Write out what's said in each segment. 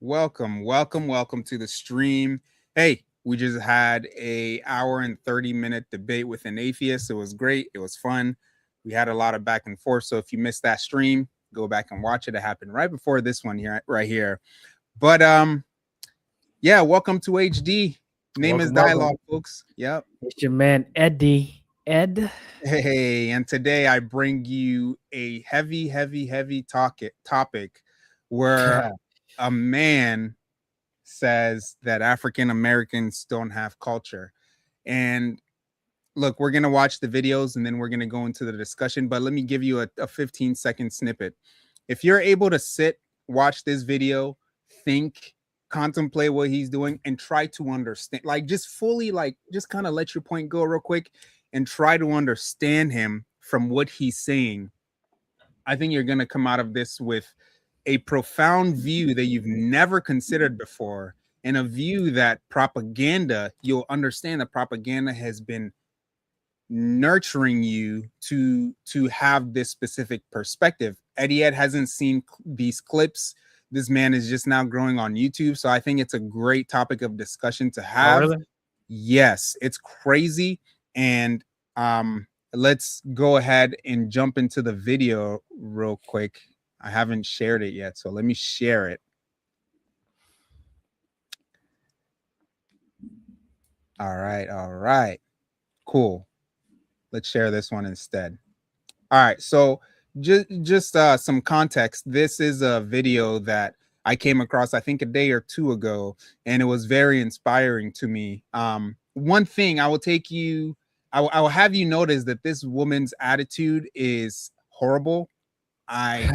welcome to the stream. Hey, we just had a hour and 30-minute debate with an atheist. It was great. It was fun. We had a lot of back and forth. So if you missed that stream, go back and watch it. It happened right before this one here, right here. But yeah, welcome to HD. Name is Dialogue, folks. Yep. It's your man Eddie. Ed. Hey, and today I bring you a heavy topic where a man says that African Americans don't have culture. And look, we're going to watch the videos and then we're going to go into the discussion. But let me give you a 15-second snippet. If you're able to sit, watch this video, think, contemplate what he's doing, and try to understand, like just fully, like just kind of let your point go real quick and try to understand him from what he's saying, I think you're going to come out of this with a profound view that you've never considered before, and a view that propaganda, you'll understand that propaganda has been nurturing you to have this specific perspective. Eddie Ed hasn't seen these clips. This man is just now growing on YouTube. So I think it's a great topic of discussion to have. Oh, really? Yes, it's crazy. And let's go ahead and jump into the video real quick. I haven't shared it yet, so let me share it. All right. Cool. Let's share this one instead. All right, so just some context. This is a video that I came across, I think, a day or two ago, and it was very inspiring to me. One thing I will take you, I will have you notice that this woman's attitude is horrible. Her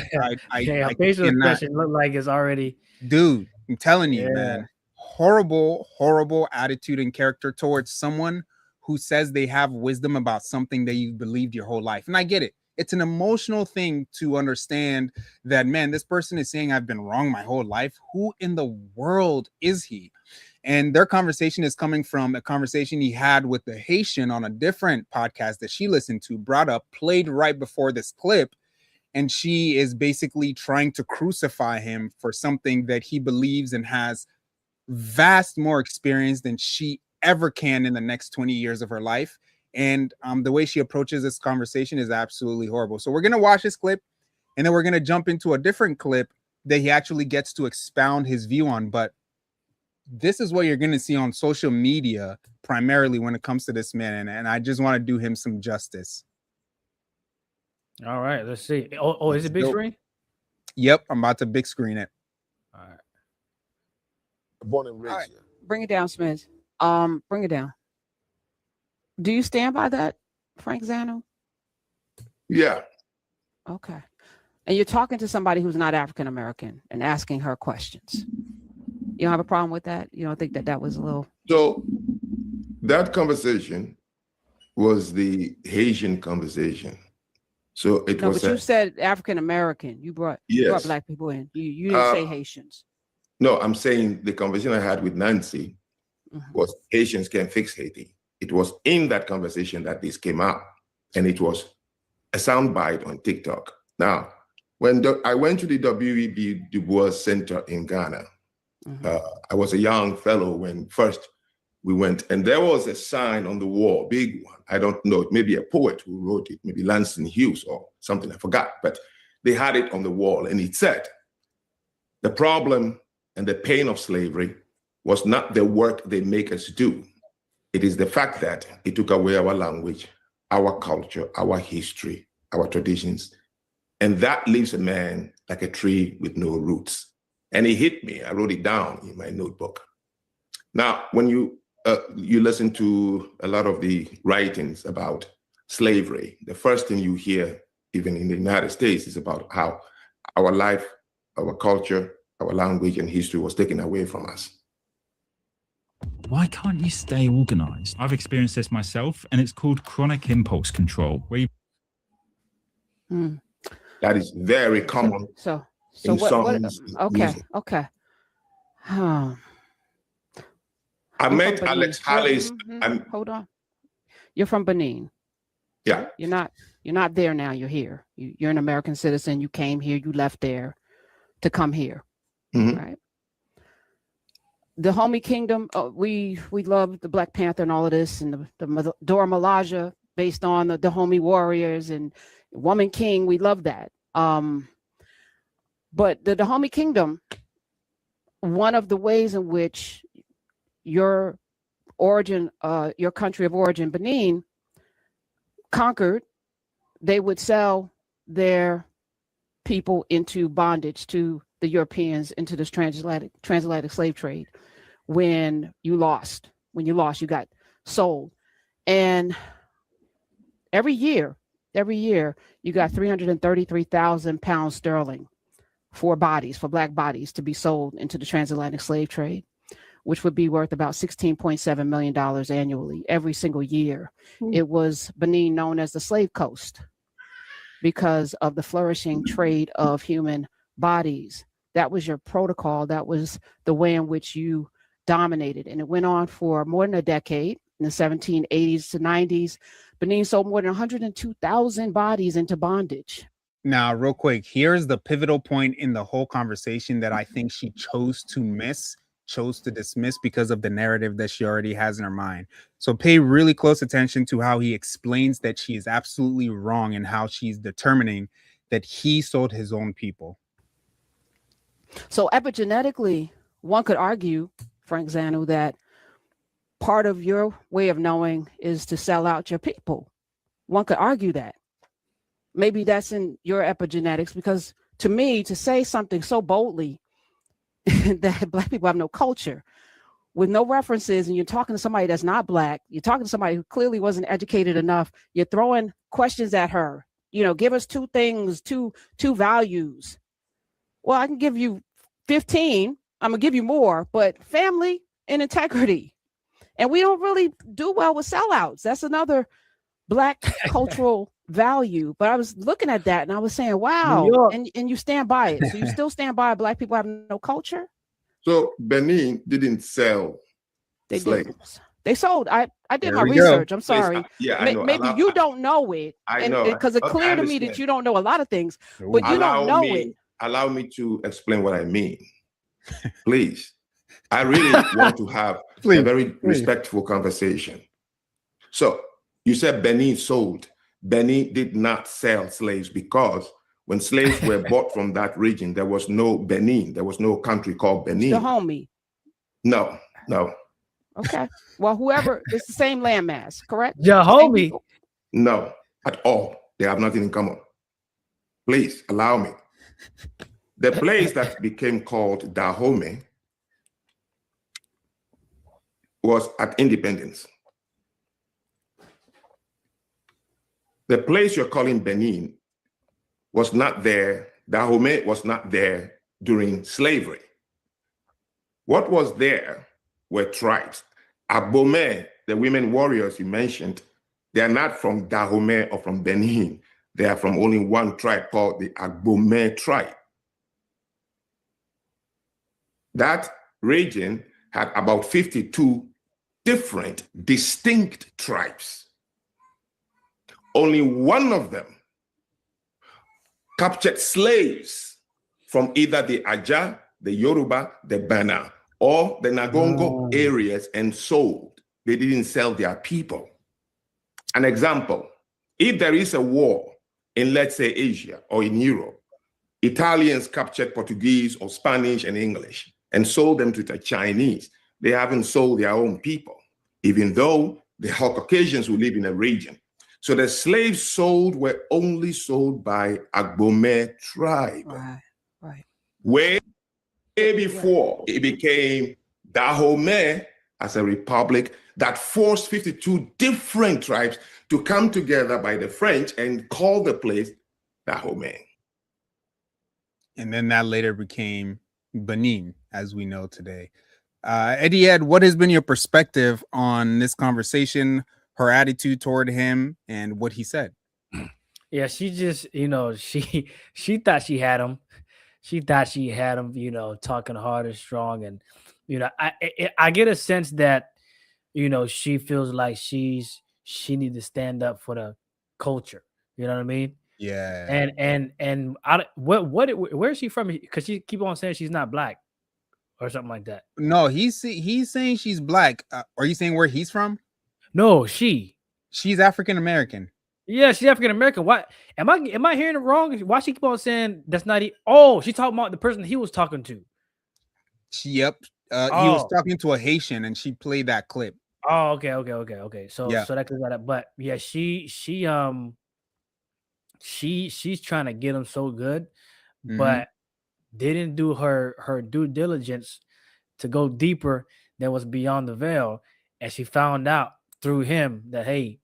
facial expression look like it's already, dude, I'm telling you, man, horrible attitude and character towards someone who says they have wisdom about something that you've believed your whole life. And I get it. It's an emotional thing to understand that, man, this person is saying I've been wrong my whole life. Who in the world is he? And their conversation is coming from a conversation he had with the Haitian on a different podcast that she listened to, brought up, played right before this clip. And she is basically trying to crucify him for something that he believes and has vast more experience than she ever can in the next 20 years of her life. And the way she approaches this conversation is absolutely horrible. So we're going to watch this clip, and then we're going to jump into a different clip that he actually gets to expound his view on. But this is what you're going to see on social media primarily when it comes to this man. And I just want to do him some justice. All right, let's see. Oh, is it big screen? Yep, I'm about to big screen it. All right. Born and raised. Right. Bring it down, Smith. Bring it down. Do you stand by that, Frank Zano? Yeah. Okay. And you're talking to somebody who's not African American and asking her questions. You don't have a problem with that? You don't think that that was a little... So that conversation was the Haitian conversation. So it was... But you said African American. You brought Black people in. You didn't say Haitians. No, I'm saying the conversation I had with Nancy was Haitians can fix Haiti. It was in that conversation that this came out, and it was a soundbite on TikTok. Now, when I went to the W.E.B. Du Bois Center in Ghana, I was a young fellow when first we went, and there was a sign on the wall, big one. I don't know, maybe a poet who wrote it, maybe Langston Hughes or something, I forgot, but they had it on the wall, and it said, the problem and the pain of slavery was not the work they make us do. It is the fact that it took away our language, our culture, our history, our traditions. And that leaves a man like a tree with no roots. And it hit me. I wrote it down in my notebook. Now, when you listen to a lot of the writings about slavery, the first thing you hear, even in the United States, is about how our life, our culture, our language and history was taken away from us. Why can't you stay organized? I've experienced this myself, and it's called chronic impulse control. Where you... That is very common. So what okay. I met Alex Halles. Hold on. You're from Benin. Yeah. You're not there now. You're here. You're an American citizen. You came here. You left there to come here. Right. Dahomey Kingdom, we love the Black Panther and all of this, and the Dora Milaje based on the Dahomey warriors and Woman King. We love that. But the Dahomey Kingdom, one of the ways in which your origin, your country of origin, Benin, conquered, they would sell their people into bondage to the Europeans, into this transatlantic slave trade. When you lost, you got sold. And every year, you got 333,000 pounds sterling for Black bodies to be sold into the transatlantic slave trade, which would be worth about $16.7 million annually every single year. It was Benin known as the Slave Coast because of the flourishing trade of human bodies. That was your protocol. That was the way in which you dominated. And it went on for more than a decade. In the 1780s to 90s, Benin sold more than 102,000 bodies into bondage. Now, real quick, here's the pivotal point in the whole conversation that I think she chose to dismiss because of the narrative that she already has in her mind. So pay really close attention to how he explains that she is absolutely wrong and how she's determining that he sold his own people. So epigenetically, one could argue, Frank Xanu, that part of your way of knowing is to sell out your people. One could argue that. Maybe that's in your epigenetics, because to me, to say something so boldly that Black people have no culture with no references, and you're talking to somebody that's not Black, you're talking to somebody who clearly wasn't educated enough, you're throwing questions at her, give us two things, two values. Well, I can give you 15. I'm gonna give you more, but family and integrity. And we don't really do well with sellouts. That's another Black cultural value. But I was looking at that and I was saying, wow, and you stand by it. So you still stand by Black people have no culture? So Benin didn't sell slaves. They sold. I did my research. I'm sorry. I know. Maybe you don't know it. I know. Because it's clear to me that you don't know a lot of things, but you don't know it. Allow me to explain what I mean. Please. I really want to have a very respectful conversation. So you said Benin sold. Benin did not sell slaves because when slaves were bought from that region, there was no Benin. There was no country called Benin. Dahomey. No. Okay. Well, whoever, it's the same landmass, correct? Dahomey. No, at all. They have nothing in common. Please allow me. The place that became called Dahomey was at independence. The place you're calling Benin was not there. Dahomey was not there during slavery. What was there were tribes. Agbomey, the women warriors you mentioned, they are not from Dahomey or from Benin. They are from only one tribe called the Agbomey tribe. That region had about 52 different, distinct tribes. Only one of them captured slaves from either the Aja, the Yoruba, the Bana, or the Nagongo areas and sold. They didn't sell their people. An example, if there is a war in, let's say, Asia or in Europe, Italians captured Portuguese or Spanish and English and sold them to the Chinese. They haven't sold their own people, even though the Caucasians who live in a region. So the slaves sold were only sold by Agbomey tribe. Right. Way before it became Dahomey as a republic that forced 52 different tribes to come together by the French and call the place Dahomey. And then that later became Benin, as we know today. Eddie Ed, what has been your perspective on this conversation, her attitude toward him, and what he said? Yeah, she just, she thought she had him. She thought she had him, talking hard and strong. And, I get a sense that, she feels like she needs to stand up for the culture. You know what I mean? Yeah. And where is she from? Because she keep on saying she's not Black. or something like that. No, he's saying she's black. Are you saying where he's from? No, she. She's African American. Yeah, she's African American. Why am I hearing it wrong? Why she keep on saying that's not? Oh, she's talking about the person he was talking to. Yep. He was talking to a Haitian, and she played that clip. Oh, okay. So Yeah. so that clears that up. But yeah, she's trying to get him so good, but didn't do her due diligence to go deeper than was beyond the veil, and she found out through him that, hey,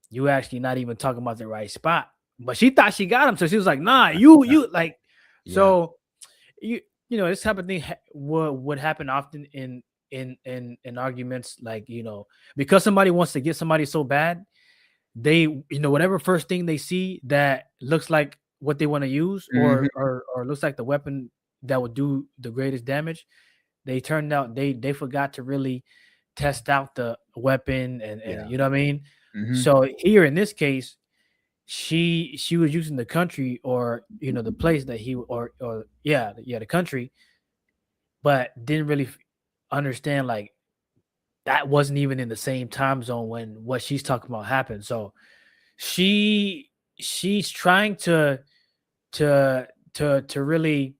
you actually not even talking about the right spot. But she thought she got him, so she was like, nah, you like. Yeah. So you know, this type of thing would happen often in arguments, like, you know, because somebody wants to get somebody so bad, they, you know, whatever first thing they see that looks like what they want to use, or looks like the weapon that would do the greatest damage, they turned out they forgot to really test out the weapon, and you know what I mean. So here in this case, she was using the country, or, you know, the place that he or the country, but didn't really understand, like, that wasn't even in the same time zone when what she's talking about happened. So she's trying to really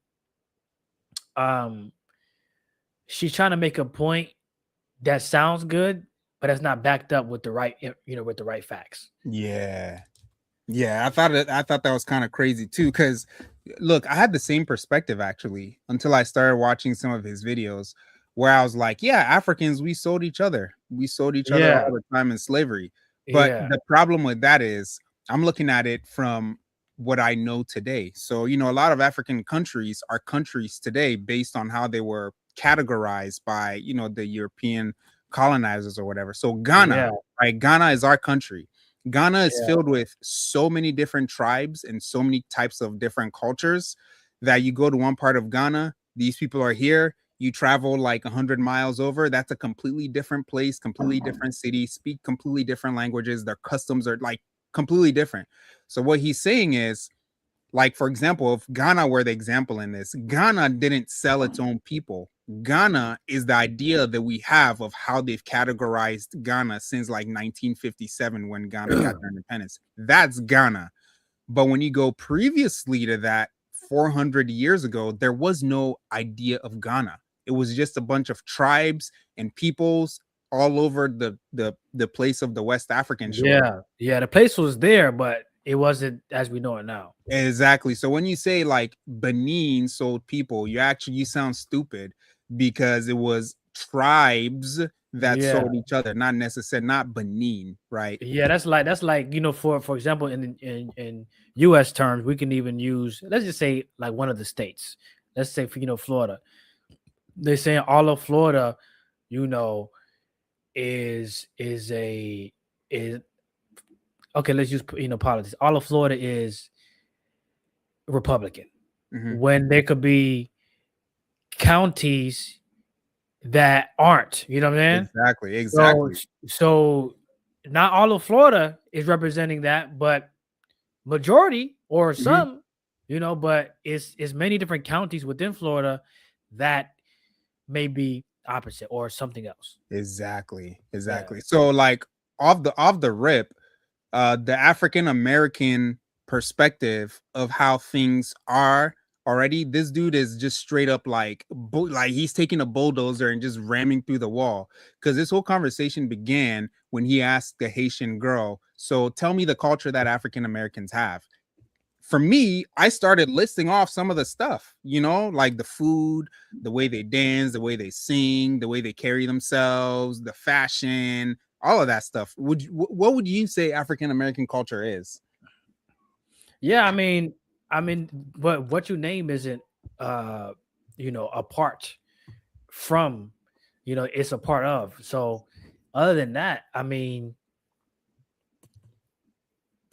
she's trying to make a point that sounds good, but it's not backed up with the right, you know, with the right facts. Yeah. I thought that was kind of crazy too, because look, I had the same perspective actually until I started watching some of his videos, where I was like, yeah, Africans, we sold each other all the time in slavery. But the problem with that is I'm looking at it from what I know today. So, you know, a lot of African countries are countries today based on how they were categorized by, you know, the European colonizers or whatever. So Ghana, right? Ghana is our country. Ghana is filled with so many different tribes and so many types of different cultures that you go to one part of Ghana, these people are here. You travel like 100 miles over, that's a completely different place, completely different city, speak completely different languages. Their customs are like completely different. So what he's saying is, like, for example, if Ghana were the example in this, Ghana didn't sell its own people. Ghana is the idea that we have of how they've categorized Ghana since like 1957 when Ghana got their independence. That's Ghana. But when you go previously to that, 400 years ago, there was no idea of Ghana. It was just a bunch of tribes and peoples all over the place of the West African shore. Yeah, the place was there, but it wasn't as we know it now. Exactly. So when you say like Benin sold people, you sound stupid, because it was tribes that sold each other, not Benin, right? Yeah, that's like, you know, for example, in US terms, we can even use, let's just say, like, one of the states. Let's say, for, you know, Florida. They're saying all of Florida, you know, is okay, let's use, you know, politics. All of Florida is Republican. When there could be counties that aren't, you know what I mean? Exactly. So not all of Florida is representing that, but majority or some, you know, but it's many different counties within Florida that may be opposite or something else. Exactly. So like off the rip, the African American perspective of how things are already, this dude is just straight up like he's taking a bulldozer and just ramming through the wall, because this whole conversation began when he asked the Haitian girl, so tell me the culture that African Americans have. For me, I started listing off some of the stuff, you know, like the food, the way they dance, the way they sing, the way they carry themselves, the fashion, all of that stuff. What would you say African American culture is? Yeah, I mean, but what you name isn't, you know, apart from, you know, it's a part of. So other than that, I mean,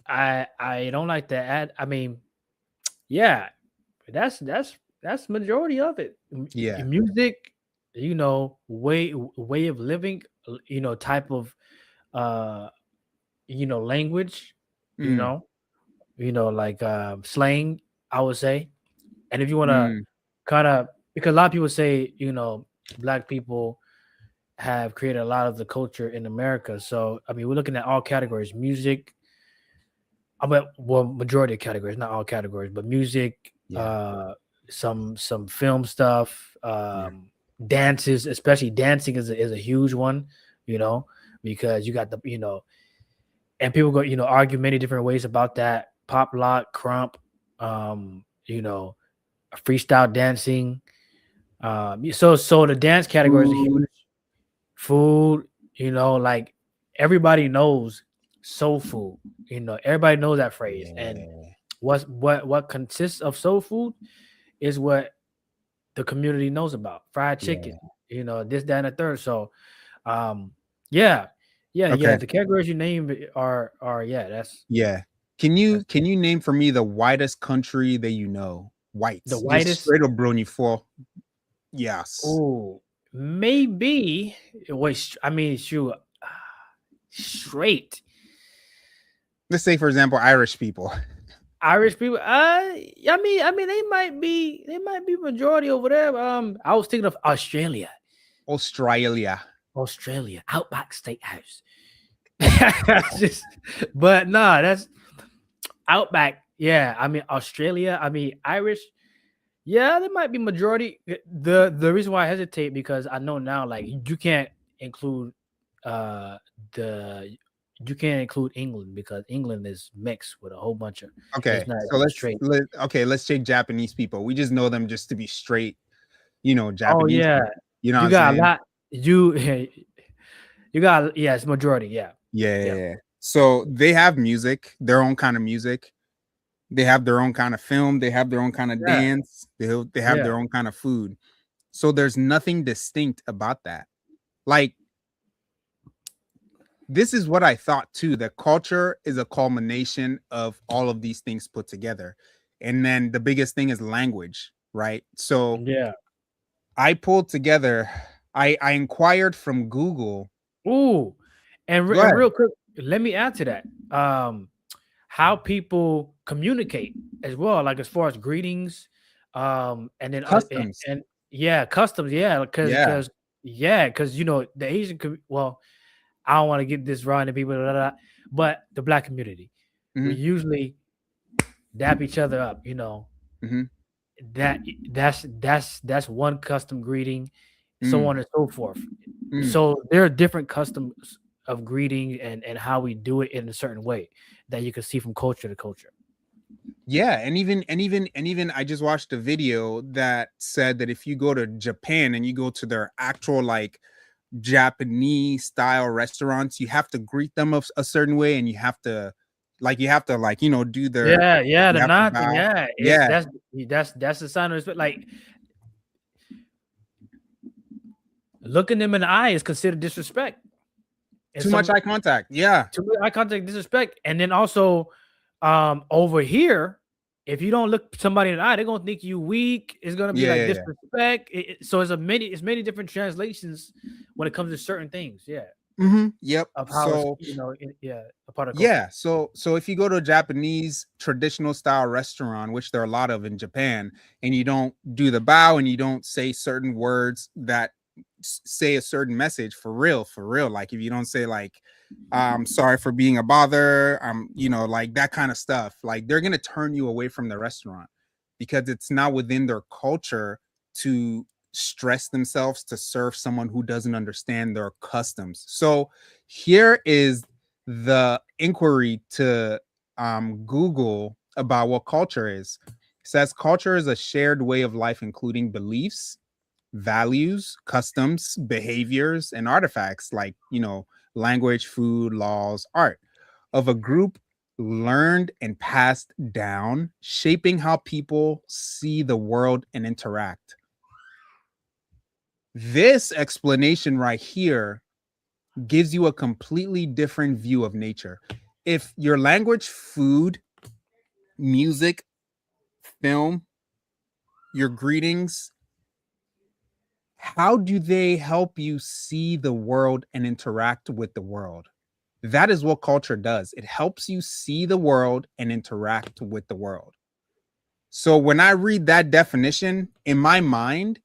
I don't like to add. I mean, yeah, that's majority of it. Yeah, music, you know, way of living, you know, type of, you know, language, you know, like slang, I would say. And if you want to kind of because a lot of people say, Black people have created a lot of the culture in America. So I mean, we're looking at all categories: music. Majority of categories, not all categories, but music, some film stuff, dances, especially dancing is a huge one, because you got and people go, argue many different ways about that. Pop lock, crump, freestyle dancing. So the dance categories are huge. Food, like everybody knows soul food. Everybody knows that phrase. And what consists of soul food is what the community knows about. Fried chicken, this, that, and the third. So yeah. The categories you named are that's Can you name for me the whitest country that you know? White. The whitest straight up Bruni for. Yes. Oh, maybe. Wait, I mean, shoot, straight. Let's say, for example, Irish people. Irish people. I mean, they might be majority over there. I was thinking of Australia. Outback Steakhouse. But nah, that's Outback. Yeah, I mean Australia. I mean Irish. Yeah, there might be majority. The reason why I hesitate because I know now, like you can't include England because England is mixed with a whole bunch of so let's take Japanese people. We just know them just to be straight, Japanese. Oh yeah, people. You got a lot. You got it's majority. Yeah. So they have music, their own kind of music. They have their own kind of film. They have their own kind of dance. They have their own kind of food. So there's nothing distinct about that. Like, this is what I thought too, that culture is a culmination of all of these things put together. And then the biggest thing is language, right? So I pulled together, I inquired from Google. Ooh, and real quick, let me add to that. How people communicate as well, like as far as greetings, and then customs, customs, because the Asian, well, I don't want to get this wrong to people, but the Black community, we usually dap each other up, that's one custom greeting, so on and so forth. So there are different customs of greeting and how we do it in a certain way that you can see from culture to culture. Yeah, and even I just watched a video that said that if you go to Japan and you go to their actual like Japanese style restaurants, you have to greet them a certain way, and you have to do their the nod thing. That's a sign of respect. Like looking them in the eye is considered disrespect. Too much eye contact. Yeah. Too much eye contact, disrespect. And then also over here, if you don't look somebody in the eye, they're gonna think you weak. It's gonna be disrespect. So it's many different translations when it comes to certain things. Yeah. Yep. Of how a part of culture. Yeah. So if you go to a Japanese traditional style restaurant, which there are a lot of in Japan, and you don't do the bow and you don't say certain words that say a certain message for real, like if you don't say like sorry for being a bother, like that kind of stuff, like they're gonna turn you away from the restaurant because it's not within their culture to stress themselves to serve someone who doesn't understand their customs. So here is the inquiry to Google about what culture is. It says culture is a shared way of life including beliefs, values, customs, behaviors, and artifacts like, language, food, laws, art of a group learned and passed down, shaping how people see the world and interact. This explanation right here gives you a completely different view of nature. If your language, food, music, film, your greetings, how do they help you see the world and interact with the world? That is what culture does. It helps you see the world and interact with the world. So when I read that definition, in my mind,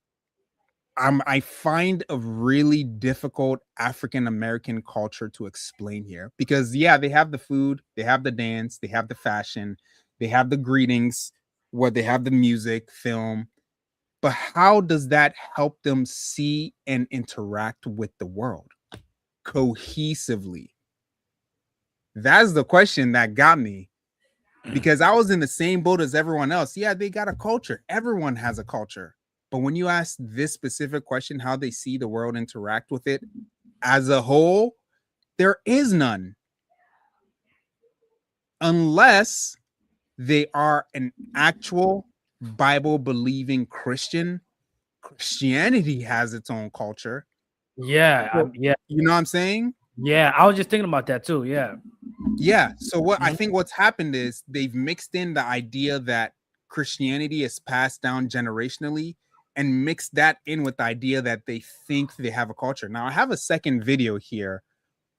I find a really difficult African American culture to explain here because yeah, they have the food, they have the dance, they have the fashion, they have the greetings, what they have the music, film, but how does that help them see and interact with the world cohesively? That's the question that got me because I was in the same boat as everyone else. Yeah, they got a culture. Everyone has a culture. But when you ask this specific question, how they see the world interact with it as a whole, there is none. Unless they are an actual Bible believing Christian. Christianity has its own culture. Yeah, yeah, You know what I'm saying? yeah. I was just thinking about that too. Yeah. Yeah. So what I think what's happened is they've mixed in the idea that Christianity is passed down generationally and mixed that in with the idea that they think they have a culture. Now I have a second video here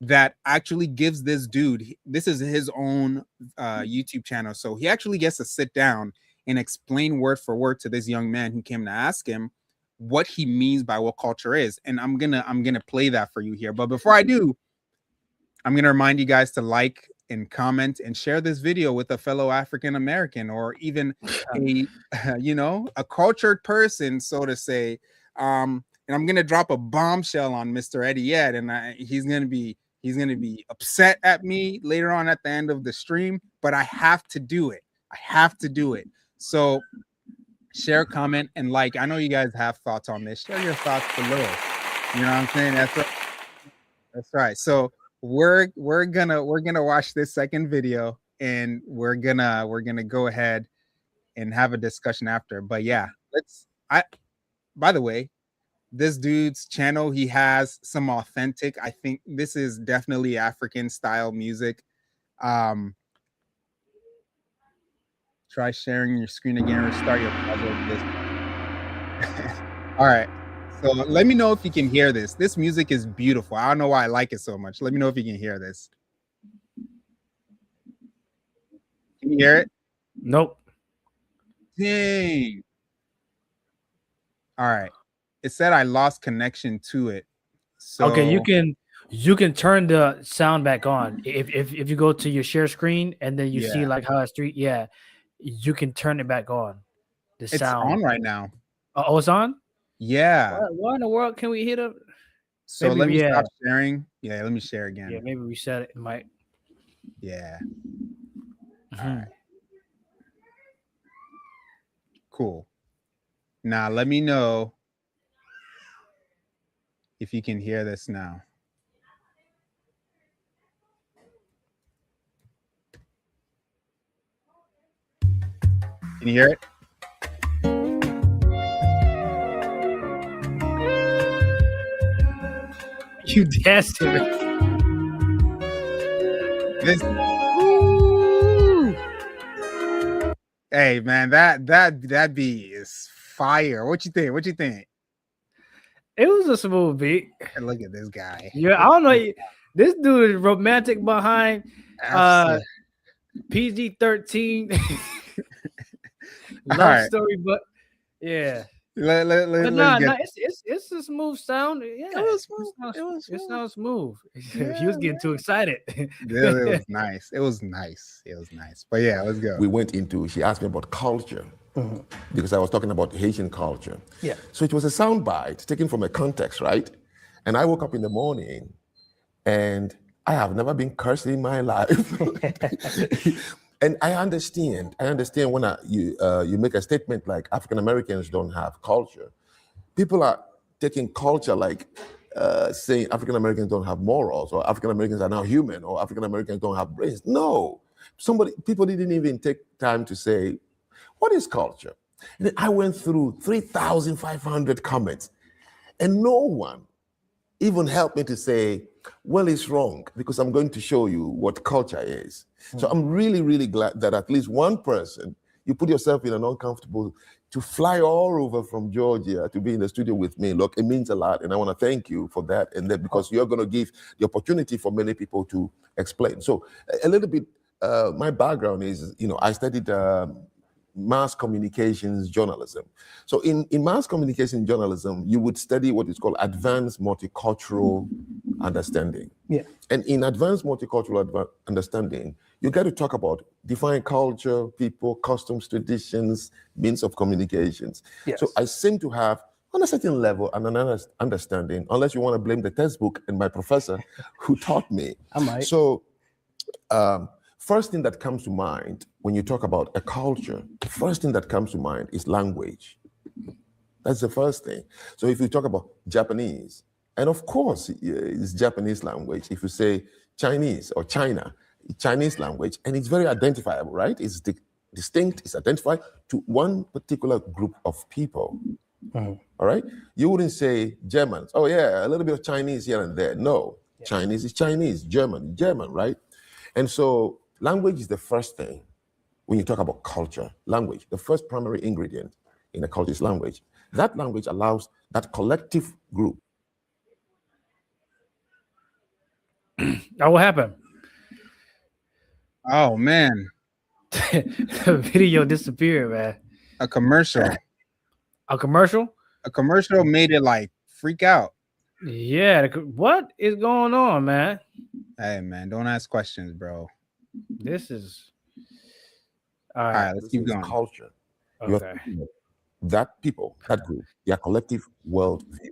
that actually gives this dude, this is his own YouTube channel. So he actually gets to sit down and explain word for word to this young man who came to ask him what he means by what culture is. And I'm gonna play that for you here. But before I do, I'm going to remind you guys to like and comment and share this video with a fellow African American or even a a cultured person, so to say. And I'm going to drop a bombshell on Mr. Eddie Ed, and he's going to be upset at me later on at the end of the stream, but I have to do it. I have to do it. So share, comment, and like. I know you guys have thoughts on this. Share your thoughts below. You know what I'm saying? That's right. That's right. So we're gonna watch this second video and we're gonna go ahead and have a discussion after. But yeah, by the way, this dude's channel, he has some authentic, I think this is definitely African style music. Try sharing your screen again, restart your browser. All right. So let me know if you can hear this. This music is beautiful. I don't know why I like it so much. Let me know if you can hear this. Can you hear it? Nope. Dang. All right. It said I lost connection to it. So Okay, you can turn the sound back on if you go to your share screen and then you see like how a street. Yeah, you can turn it back on. The it's sound on right now. Oh, it's on. Yeah. What in the world can we hit up? So maybe let me stop sharing. Yeah, let me share again. Yeah, maybe reset it. It might. Yeah. All right. Cool. Now let me know if you can hear this now. Can you hear it? You dancing. Hey man, that beat is fire. What you think? What you think? It was a smooth beat. And look at this guy. Yeah, I don't know. This dude is romantic behind PG-13 love story, but yeah. It's a smooth sound. Yeah, it was smooth. It sounds smooth. Yeah, he was getting too excited. It was nice. It was nice. But yeah, let's go. We went into, she asked me about culture because I was talking about Haitian culture. Yeah. So it was a soundbite taken from a context, right? And I woke up in the morning and I have never been cursed in my life. And I understand when you make a statement like African Americans don't have culture. People are taking culture like saying African Americans don't have morals, or African Americans are now human, or African Americans don't have brains. No, people didn't even take time to say, what is culture? And then I went through 3,500 comments, and no one even helped me to say, well, it's wrong, because I'm going to show you what culture is. So I'm really, really glad that at least one person, you put yourself in an uncomfortable, to fly all over from Georgia to be in the studio with me. Look, it means a lot, and I want to thank you for that, and that because you're going to give the opportunity for many people to explain. So a little bit, my background is, I studied mass communications journalism. So in mass communication journalism, you would study what is called advanced multicultural understanding. Yeah. And in advanced multicultural understanding, you get to talk about defined culture, people, customs, traditions, means of communications. Yes. So I seem to have, on a certain level, an understanding, unless you want to blame the textbook and my professor who taught me. I might. So first thing that comes to mind when you talk about a culture, the first thing that comes to mind is language. That's the first thing. So if you talk about Japanese, and of course it's Japanese language. If you say Chinese or China, Chinese language, and it's very identifiable, right? It's distinct, it's identified to one particular group of people. Mhm. All right? You wouldn't say Germans. Oh yeah, a little bit of Chinese here and there. No, Yeah. Chinese is Chinese, German, right? And so language is the first thing when you talk about culture. Language, the first primary ingredient in a culture is language. That language allows that collective group. Oh, what happened? Oh man, The video disappeared, man. a commercial. A commercial? A commercial made it like freak out. Yeah. What is going on, man? Hey man, don't ask questions, bro. This is all All right. right, let's keep This is going. culture. You have Okay. to know that people, that group, their collective worldview.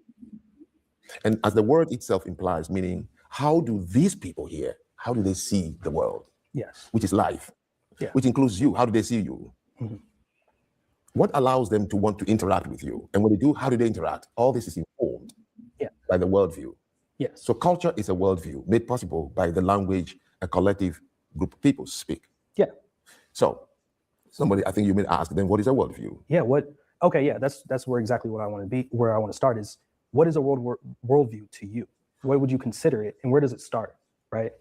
And as the word itself implies, meaning how do these people here, how do they see the world, Yes. which is life, Yeah. which includes you, how do they see you? Mhm. What allows them to want to interact with you? And when they do, how do they interact? All this is informed Yeah. by the worldview. Yes. So culture is a worldview made possible by the language a collective group of people speak. Yeah. So somebody, I think you may ask, then what is a worldview? Yeah. What? Okay. Yeah. That's where exactly what I want to be. Where I want to start is, what is a worldview to you? What would you consider it, and where does it start? Right.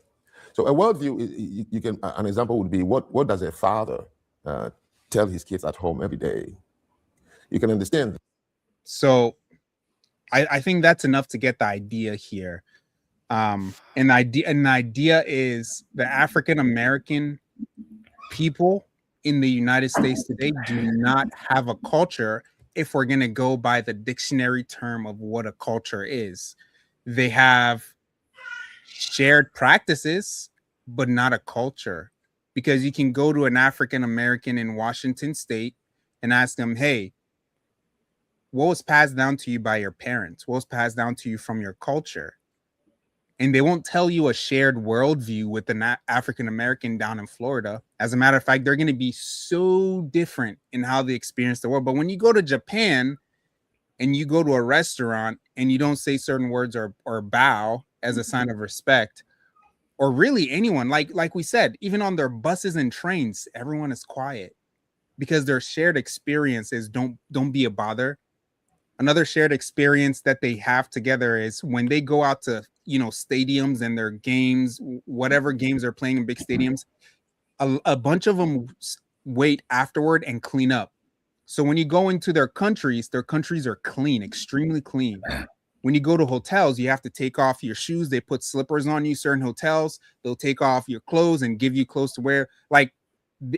So a worldview, you can, an example would be what does a father tell his kids at home every day? You can understand. So I think that's enough to get the idea here. And the idea is the African American people in the United States today do not have a culture if we're going to go by the dictionary term of what a culture is. They have shared practices, but not a culture. Because you can go to an African American in Washington State and ask them, hey, what was passed down to you by your parents? What was passed down to you from your culture? And they won't tell you a shared worldview with an African American down in Florida. As a matter of fact, they're going to be so different in how they experience the world. But when you go to Japan and you go to a restaurant and you don't say certain words or bow as a sign of respect, or really anyone, like we said, even on their buses and trains, everyone is quiet because their shared experience is don't be a bother. Another shared experience that they have together is when they go out to, stadiums and their games, whatever games they're playing in big stadiums, a bunch of them wait afterward and clean up. So when you go into their countries are clean, extremely clean. When you go to hotels, you have to take off your shoes. They put slippers on you. Certain hotels, they'll take off your clothes and give you clothes to wear. Like,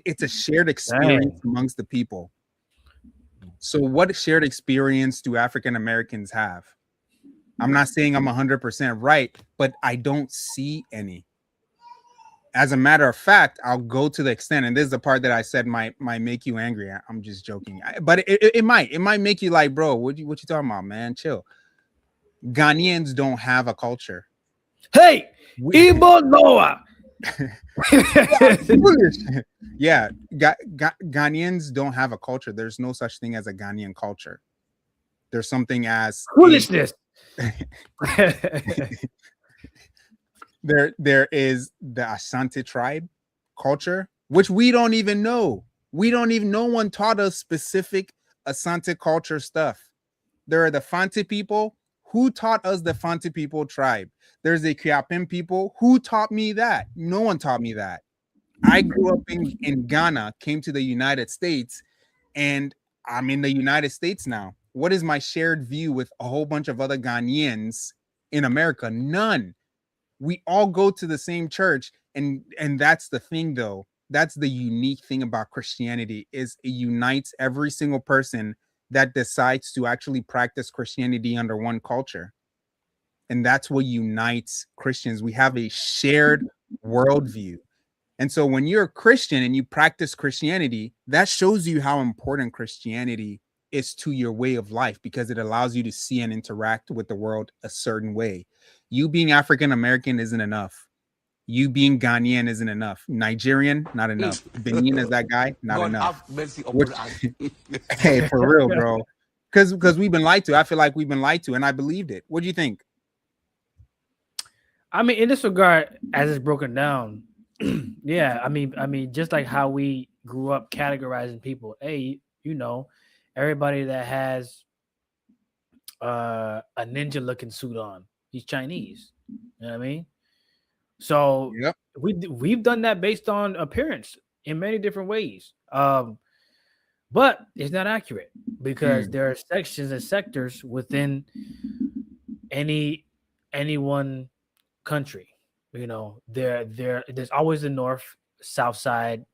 it's a shared experience amongst the people. So what shared experience do African Americans have? I'm not saying I'm 100% right, but I don't see any. As a matter of fact, I'll go to the extent, and this is the part that I said might make you angry. I'm just joking, but it might make you like, bro, what you talking about, man? Chill. Ghanaians don't have a culture. Hey, Igbo Noah. Yeah, Ghanaians don't have a culture. There's no such thing as a Ghanaian culture. There's something as foolishness. There is the Asante tribe culture, which we don't even know. No one taught us specific Asante culture stuff. There are the Fante people. Who taught us the Fante people tribe? There's the Kiapin people. Who taught me that? No one taught me that. I grew up in Ghana, came to the United States, and I'm in the United States now. What is my shared view with a whole bunch of other Ghanaians in America? None. We all go to the same church, and that's the thing, though. that's the unique thing about Christianity, is it unites every single person that decides to actually practice Christianity under one culture. And that's what unites Christians. We have a shared worldview. And so when you're a Christian and you practice Christianity, that shows you how important Christianity is to your way of life, because it allows you to see and interact with the world a certain way. You being African American isn't enough. You being Ghanaian isn't enough. Nigerian, not enough. Benin is that guy, not God enough. have mercy upon us. Hey, for real, bro. Because we've been lied to. I feel like we've been lied to, and I believed it. What do you think? I mean, in this regard, as it's broken down, yeah, I mean, just like how we grew up categorizing people. Hey, you know, everybody that has a ninja looking suit on, he's Chinese. You know what I mean? So Yep. we've done that based on appearance in many different ways. But it's not accurate, because there are sections and sectors within any one country. You know, there's always the north, south side,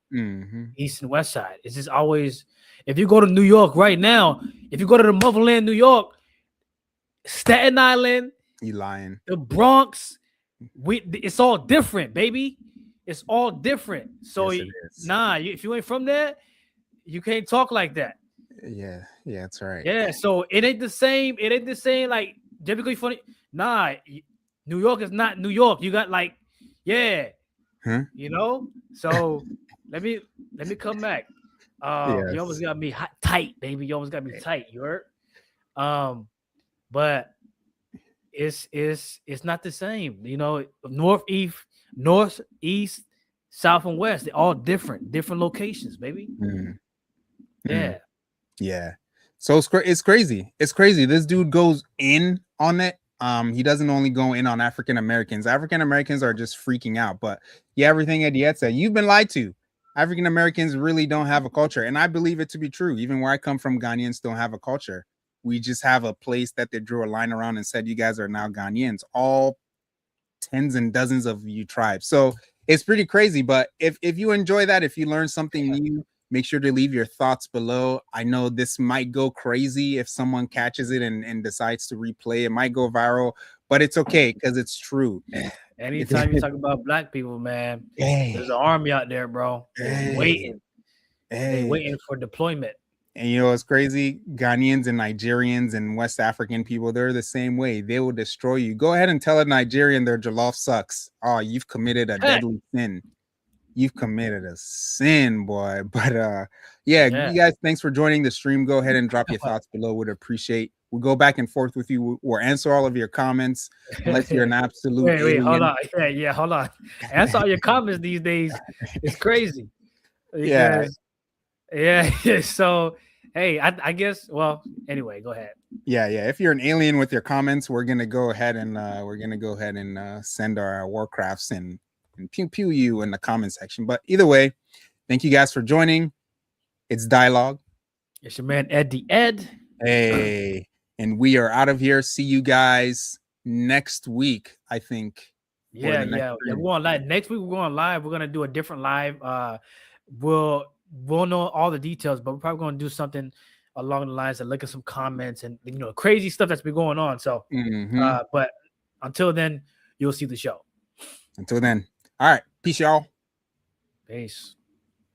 east and west side. It's just always, if you go to New York right now, if you go to the motherland, New York, Staten Island, You lying. the Bronx, it's all different, baby. It's all different. So Yes, it is. if you ain't from there, you can't talk like that. Yeah, that's right. Yeah, so it ain't the same. It ain't the same. Like, just because you're funny. Nah, New York is not New York. You got like, Huh? you know. So let me come back. You almost got me tight, baby. You almost got me tight. You heard? But it's not the same. You know, north, east, south, and west. They're all different locations, baby. Yeah. So it's crazy. It's crazy. This dude goes in on it. He doesn't only go in on African Americans. African Americans are just freaking out. But yeah, everything Eddie said, you've been lied to. African Americans really don't have a culture, and I believe it to be true. Even where I come from, Ghanaians don't have a culture. We just have a place that they drew a line around and said, you guys are now Ghanaians, all tens and dozens of you tribes. So it's pretty crazy. But if you enjoy that, if you learn something new, make sure to leave your thoughts below. I know this might go crazy if someone catches it and decides to replay. It might go viral, but it's okay because it's true. Anytime you talk about black people, man, there's an army out there, bro. Waiting for deployment. And you know what's crazy? Ghanaians and Nigerians and West African people, they're the same way. They will destroy you. Go ahead and tell a Nigerian their jollof sucks. Oh, you've committed a deadly sin. You've committed a sin, boy. But you guys, thanks for joining the stream. Go ahead and drop your thoughts below. Would appreciate. We'll go back and forth with you. We'll answer all of your comments unless you're an absolute wait, hold on. Yeah, hold on. Answer all your comments these days. It's crazy. Yeah. So hey, I guess. Well, anyway, go ahead. Yeah. If you're an alien with your comments, we're gonna go ahead and send our Warcrafts and pew you in the comment section. But either way, thank you guys for joining. It's Dialogue. It's your man Ed. Hey, and we are out of here. See you guys next week, I think. Yeah. We're going live next week. We're going live. We're gonna do a different live. We'll know all the details, but we're probably gonna do something along the lines of look at some comments and crazy stuff that's been going on. So, but until then, you'll see the show. Until then. All right. Peace, y'all. Peace.